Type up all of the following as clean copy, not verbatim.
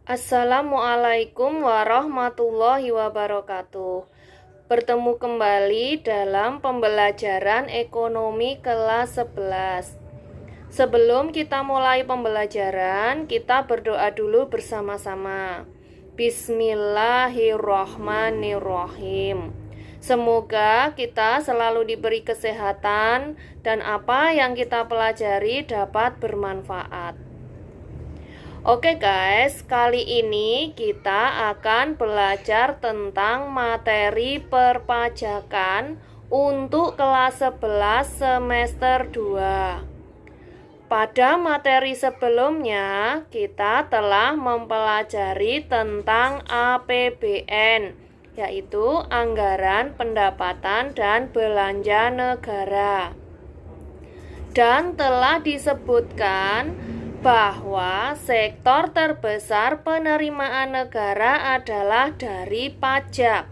Assalamualaikum warahmatullahi wabarakatuh. Bertemu kembali dalam pembelajaran ekonomi kelas 11. Sebelum kita mulai pembelajaran, kita berdoa dulu bersama-sama. Bismillahirrahmanirrahim. Semoga kita selalu diberi kesehatan dan apa yang kita pelajari dapat bermanfaat. Oke guys, kali ini kita akan belajar tentang materi perpajakan untuk kelas 11 semester 2. Pada materi sebelumnya, kita telah mempelajari tentang APBN, yaitu Anggaran Pendapatan dan Belanja Negara. Dan telah disebutkan bahwa sektor terbesar penerimaan negara adalah dari pajak.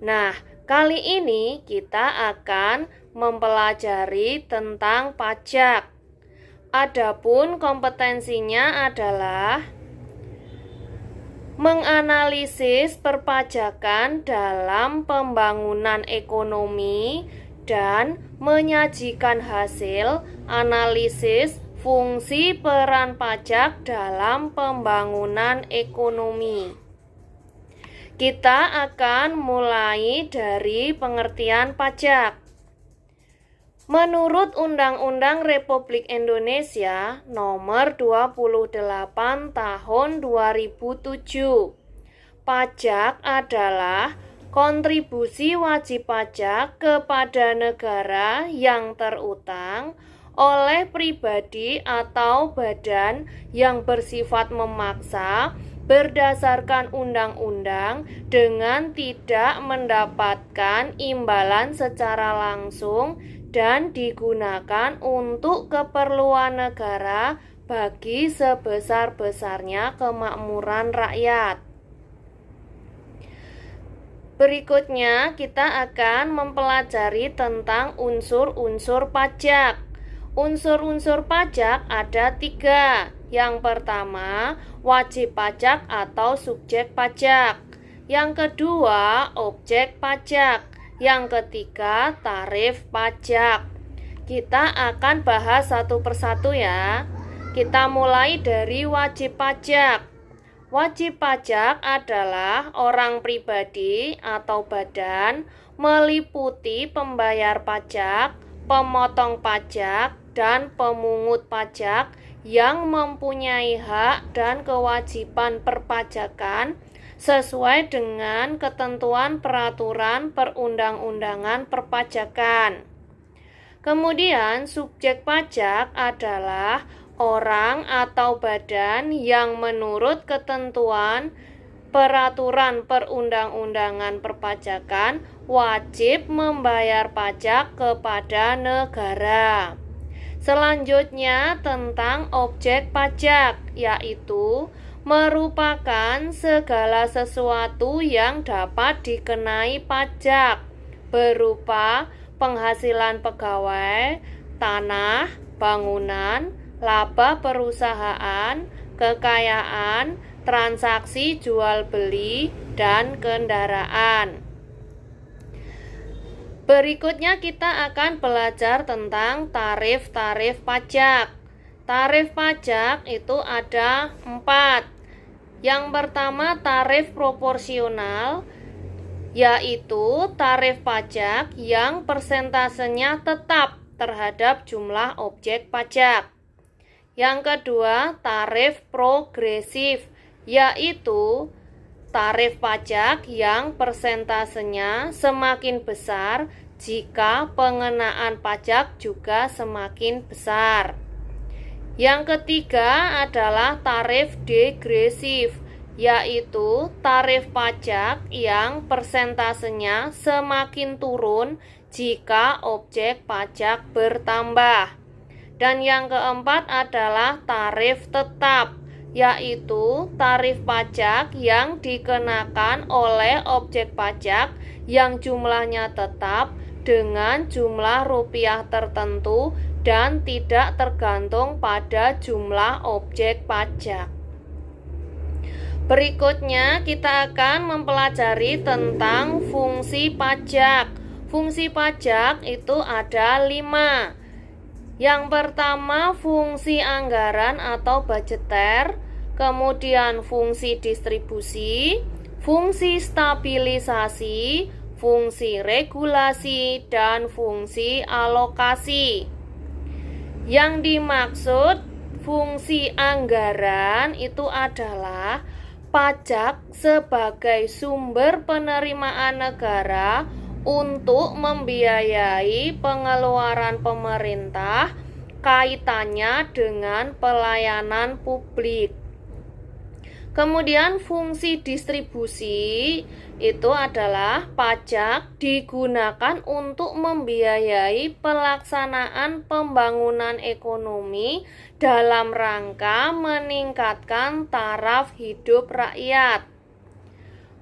Nah, kali ini kita akan mempelajari tentang pajak. Adapun kompetensinya adalah menganalisis perpajakan dalam pembangunan ekonomi dan menyajikan hasil analisis fungsi peran pajak dalam pembangunan ekonomi. Kita akan mulai dari pengertian pajak. Menurut Undang-Undang Republik Indonesia Nomor 28 Tahun 2007, pajak adalah kontribusi wajib pajak kepada negara yang terutang oleh pribadi atau badan yang bersifat memaksa berdasarkan undang-undang dengan tidak mendapatkan imbalan secara langsung dan digunakan untuk keperluan negara bagi sebesar-besarnya kemakmuran rakyat. Berikutnya kita akan mempelajari tentang unsur-unsur pajak. Unsur-unsur pajak ada 3. Yang pertama, wajib pajak atau subjek pajak. Yang kedua, objek pajak. Yang ketiga, tarif pajak. Kita akan bahas satu persatu ya. Kita mulai dari wajib pajak. Wajib pajak adalah orang pribadi atau badan meliputi pembayar pajak, pemotong pajak, dan pemungut pajak yang mempunyai hak dan kewajiban perpajakan sesuai dengan ketentuan peraturan perundang-undangan perpajakan. Kemudian subjek pajak adalah orang atau badan yang menurut ketentuan peraturan perundang-undangan perpajakan wajib membayar pajak kepada negara. Selanjutnya tentang objek pajak, yaitu merupakan segala sesuatu yang dapat dikenai pajak berupa penghasilan pegawai, tanah, bangunan, laba perusahaan, kekayaan, transaksi jual beli, dan kendaraan. Berikutnya kita akan belajar tentang tarif-tarif pajak. Tarif pajak itu ada 4. Yang pertama tarif proporsional, yaitu tarif pajak yang persentasenya tetap terhadap jumlah objek pajak. Yang kedua tarif progresif, yaitu tarif pajak yang persentasenya semakin besar jika pengenaan pajak juga semakin besar. Yang ketiga adalah tarif degresif, yaitu tarif pajak yang persentasenya semakin turun jika objek pajak bertambah. Dan yang keempat adalah tarif tetap, yaitu tarif pajak yang dikenakan oleh objek pajak yang jumlahnya tetap dengan jumlah rupiah tertentu dan tidak tergantung pada jumlah objek pajak. Berikutnya kita akan mempelajari tentang fungsi pajak. Fungsi pajak itu ada 5. Yang pertama fungsi anggaran atau budgeter, kemudian fungsi distribusi, fungsi stabilisasi, fungsi regulasi, dan fungsi alokasi. Yang dimaksud fungsi anggaran itu adalah pajak sebagai sumber penerimaan negara untuk membiayai pengeluaran pemerintah kaitannya dengan pelayanan publik. Kemudian fungsi distribusi itu adalah pajak digunakan untuk membiayai pelaksanaan pembangunan ekonomi dalam rangka meningkatkan taraf hidup rakyat.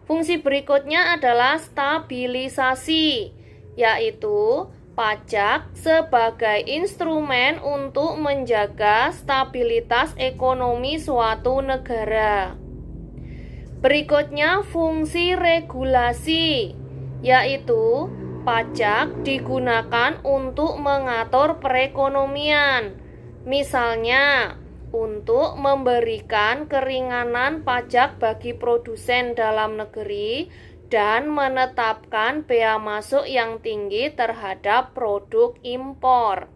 Fungsi berikutnya adalah stabilisasi, yaitu pajak sebagai instrumen untuk menjaga stabilitas ekonomi suatu negara. Berikutnya fungsi regulasi, yaitu pajak digunakan untuk mengatur perekonomian. Misalnya, untuk memberikan keringanan pajak bagi produsen dalam negeri dan menetapkan bea masuk yang tinggi terhadap produk impor.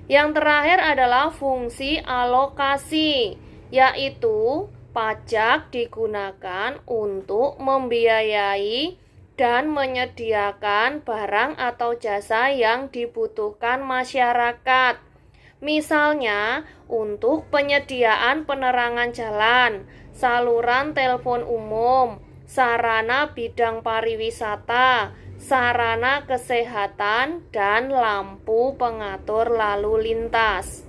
Yang terakhir adalah fungsi alokasi, yaitu pajak digunakan untuk membiayai dan menyediakan barang atau jasa yang dibutuhkan masyarakat. Misalnya, untuk penyediaan penerangan jalan, saluran telepon umum, sarana bidang pariwisata, sarana kesehatan, dan lampu pengatur lalu lintas.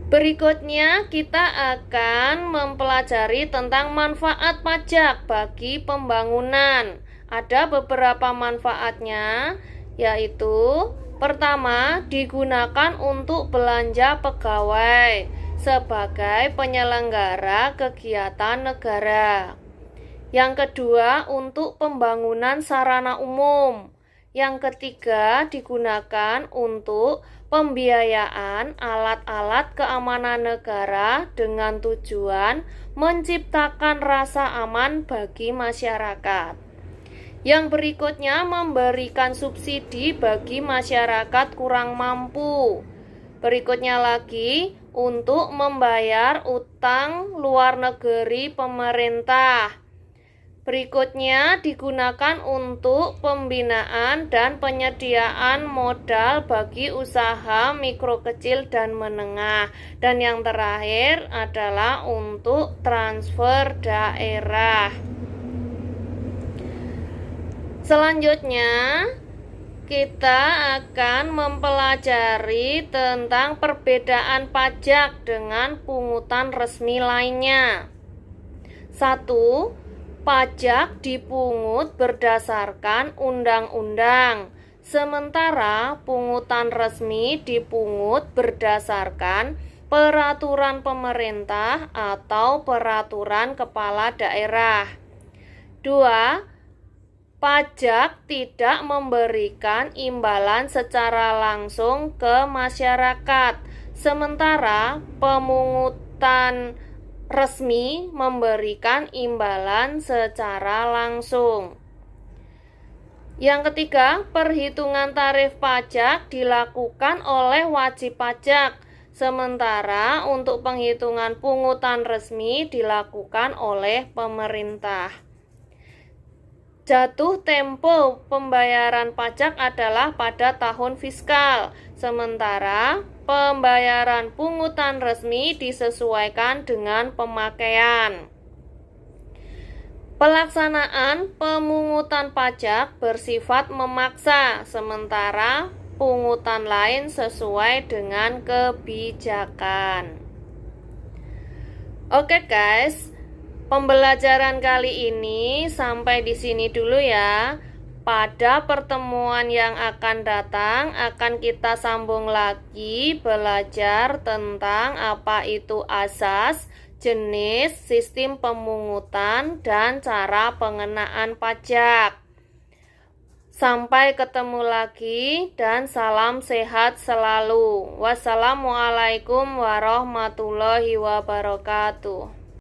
Berikutnya kita akan mempelajari tentang manfaat pajak bagi pembangunan. Ada beberapa manfaatnya, yaitu pertama, digunakan untuk belanja pegawai sebagai penyelenggara kegiatan negara. Yang kedua, untuk pembangunan sarana umum. Yang ketiga, digunakan untuk pembiayaan alat-alat keamanan negara dengan tujuan menciptakan rasa aman bagi masyarakat. Yang berikutnya, memberikan subsidi bagi masyarakat kurang mampu. Berikutnya lagi, untuk membayar utang luar negeri pemerintah. Berikutnya digunakan untuk pembinaan dan penyediaan modal bagi usaha mikro kecil dan menengah. Dan yang terakhir adalah untuk transfer daerah. Selanjutnya kita akan mempelajari tentang perbedaan pajak dengan pungutan resmi lainnya. 1. Pajak dipungut berdasarkan undang-undang, sementara pungutan resmi dipungut berdasarkan peraturan pemerintah atau peraturan kepala daerah. 2. Pajak tidak memberikan imbalan secara langsung ke masyarakat, sementara pemungutan resmi memberikan imbalan secara langsung. Yang ketiga, perhitungan tarif pajak dilakukan oleh wajib pajak, sementara untuk penghitungan pungutan resmi dilakukan oleh pemerintah. Jatuh tempo pembayaran pajak adalah pada tahun fiskal, sementara pembayaran pungutan resmi disesuaikan dengan pemakaian. Pelaksanaan pemungutan pajak bersifat memaksa, sementara pungutan lain sesuai dengan kebijakan. Oke guys, pembelajaran kali ini sampai di sini dulu ya. Pada pertemuan yang akan datang akan kita sambung lagi belajar tentang apa itu asas, jenis, sistem pemungutan, dan cara pengenaan pajak. Sampai ketemu lagi dan salam sehat selalu. Wassalamualaikum warahmatullahi wabarakatuh.